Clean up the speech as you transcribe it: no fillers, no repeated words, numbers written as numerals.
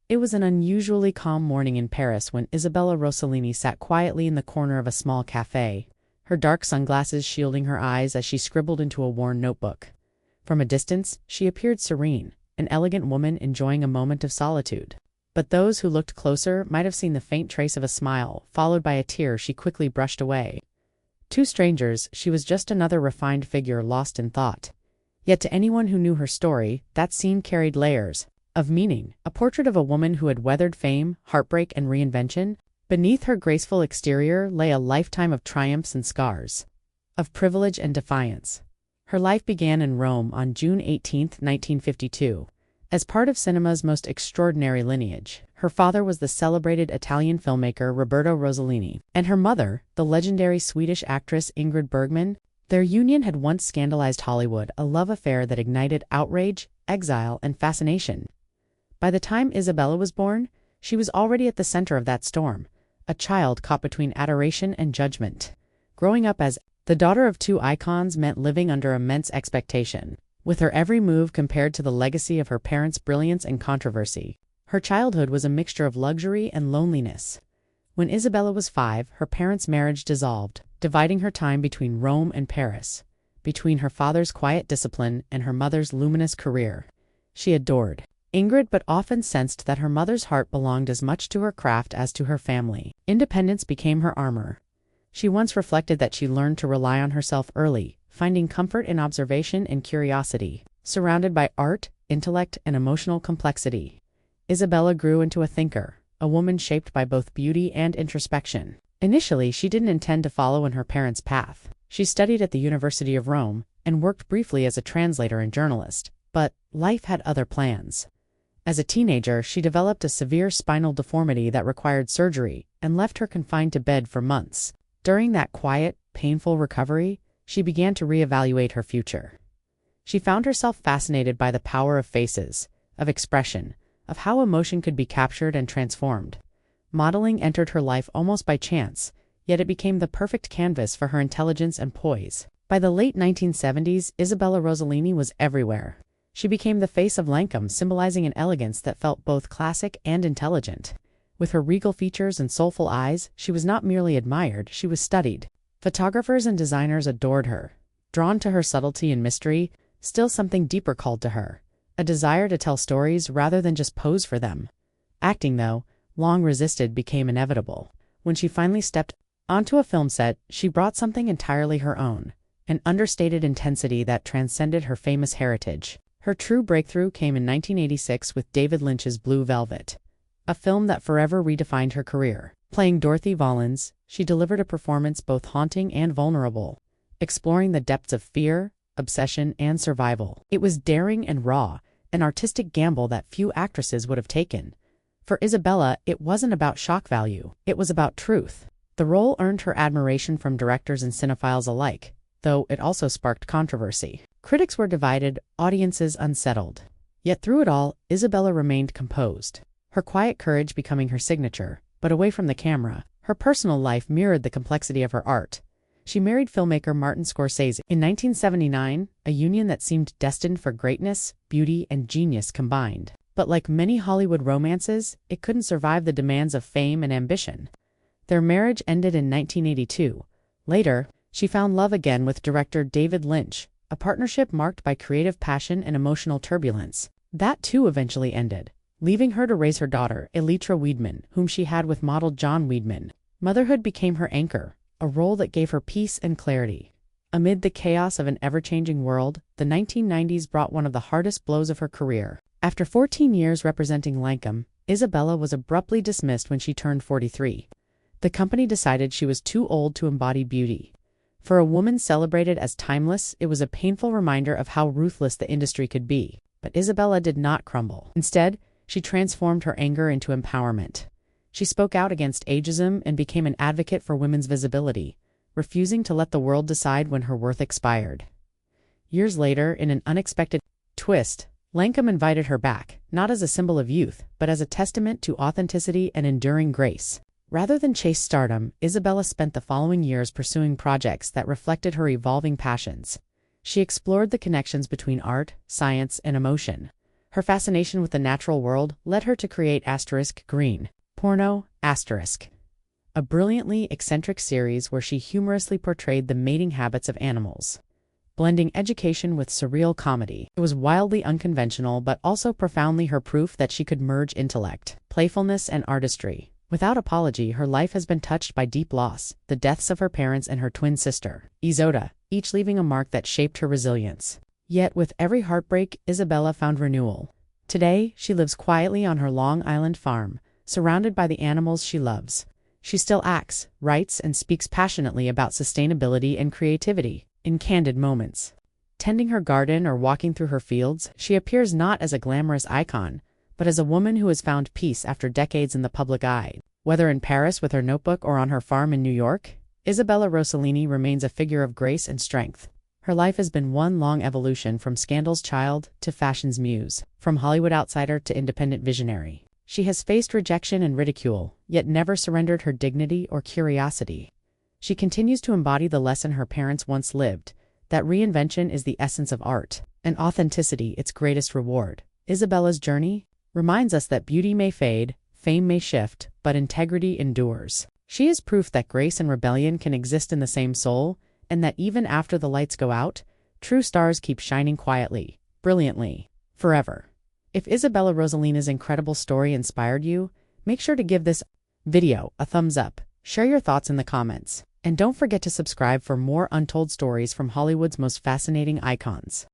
It was an unusually calm morning in Paris when Isabella Rossellini sat quietly in the corner of a small cafe, her dark sunglasses shielding her eyes as she scribbled into a worn notebook. From a distance, she appeared serene, an elegant woman enjoying a moment of solitude. But those who looked closer might have seen the faint trace of a smile, followed by a tear she quickly brushed away. To strangers, she was just another refined figure lost in thought. Yet to anyone who knew her story, that scene carried layers of meaning, a portrait of a woman who had weathered fame, heartbreak, and reinvention. Beneath her graceful exterior lay a lifetime of triumphs and scars, of privilege and defiance. Her life began in Rome on June 18, 1952. As part of cinema's most extraordinary lineage, her father was the celebrated Italian filmmaker Roberto Rossellini, and her mother, the legendary Swedish actress Ingrid Bergman. Their union had once scandalized Hollywood, a love affair that ignited outrage, exile, and fascination. By the time Isabella was born, she was already at the center of that storm, a child caught between adoration and judgment. Growing up as the daughter of two icons meant living under immense expectation, with her every move compared to the legacy of her parents' brilliance and controversy. Her childhood was a mixture of luxury and loneliness. When Isabella was 5, her parents' marriage dissolved, dividing her time between Rome and Paris, between her father's quiet discipline and her mother's luminous career. She adored Ingrid, but often sensed that her mother's heart belonged as much to her craft as to her family. Independence became her armor. She once reflected that she learned to rely on herself early, finding comfort in observation and curiosity. Surrounded by art, intellect, and emotional complexity, Isabella grew into a thinker, a woman shaped by both beauty and introspection. Initially, she didn't intend to follow in her parents' path. She studied at the University of Rome and worked briefly as a translator and journalist, but life had other plans. As a teenager, she developed a severe spinal deformity that required surgery and left her confined to bed for months. During that quiet, painful recovery, she began to reevaluate her future. She found herself fascinated by the power of faces, of expression, of how emotion could be captured and transformed. Modeling entered her life almost by chance, yet it became the perfect canvas for her intelligence and poise. By the late 1970s, Isabella Rossellini was everywhere. She became the face of Lancôme, symbolizing an elegance that felt both classic and intelligent. With her regal features and soulful eyes, she was not merely admired, she was studied. Photographers and designers adored her. Drawn to her subtlety and mystery, still something deeper called to her, a desire to tell stories rather than just pose for them. Acting, though long resisted, became inevitable. When she finally stepped onto a film set, she brought something entirely her own, an understated intensity that transcended her famous heritage. Her true breakthrough came in 1986 with David Lynch's Blue Velvet, a film that forever redefined her career. Playing Dorothy Valens, she delivered a performance both haunting and vulnerable, exploring the depths of fear, obsession, and survival. It was daring and raw, an artistic gamble that few actresses would have taken. For Isabella, it wasn't about shock value, it was about truth. The role earned her admiration from directors and cinephiles alike, though it also sparked controversy. Critics were divided, audiences unsettled. Yet through it all, Isabella remained composed, her quiet courage becoming her signature. But away from the camera, her personal life mirrored the complexity of her art. She married filmmaker Martin Scorsese in 1979, a union that seemed destined for greatness, beauty, and genius combined. But like many Hollywood romances, it couldn't survive the demands of fame and ambition. Their marriage ended in 1982. Later, she found love again with director David Lynch, a partnership marked by creative passion and emotional turbulence. That too eventually ended, leaving her to raise her daughter, Elettra Wiedmann, whom she had with model John Wiedmann. Motherhood became her anchor, a role that gave her peace and clarity. Amid the chaos of an ever-changing world, the 1990s brought one of the hardest blows of her career. After 14 years representing Lancôme, Isabella was abruptly dismissed when she turned 43. The company decided she was too old to embody beauty. For a woman celebrated as timeless, it was a painful reminder of how ruthless the industry could be. But Isabella did not crumble. Instead, she transformed her anger into empowerment. She spoke out against ageism and became an advocate for women's visibility, refusing to let the world decide when her worth expired. Years later, in an unexpected twist, Lancôme invited her back, not as a symbol of youth, but as a testament to authenticity and enduring grace. Rather than chase stardom, Isabella spent the following years pursuing projects that reflected her evolving passions. She explored the connections between art, science, and emotion. Her fascination with the natural world led her to create *Green Porno*, a brilliantly eccentric series where she humorously portrayed the mating habits of animals, blending education with surreal comedy. It was wildly unconventional, but also profoundly her proof that she could merge intellect, playfulness, and artistry. Without apology, her life has been touched by deep loss, the deaths of her parents and her twin sister, Isotta, each leaving a mark that shaped her resilience. Yet, with every heartbreak, Isabella found renewal. Today, she lives quietly on her Long Island farm, surrounded by the animals she loves. She still acts, writes, and speaks passionately about sustainability and creativity. In candid moments, tending her garden or walking through her fields, she appears not as a glamorous icon, but as a woman who has found peace after decades in the public eye. Whether in Paris with her notebook or on her farm in New York, Isabella Rossellini remains a figure of grace and strength. Her life has been one long evolution, from scandal's child to fashion's muse, from Hollywood outsider to independent visionary. She has faced rejection and ridicule, yet never surrendered her dignity or curiosity. She continues to embody the lesson her parents once lived, that reinvention is the essence of art, and authenticity its greatest reward. Isabella's journey reminds us that beauty may fade, fame may shift, but integrity endures. She is proof that grace and rebellion can exist in the same soul, and that even after the lights go out, true stars keep shining quietly, brilliantly, forever. If Isabella Rossellini's incredible story inspired you, make sure to give this video a thumbs up, share your thoughts in the comments, and don't forget to subscribe for more untold stories from Hollywood's most fascinating icons.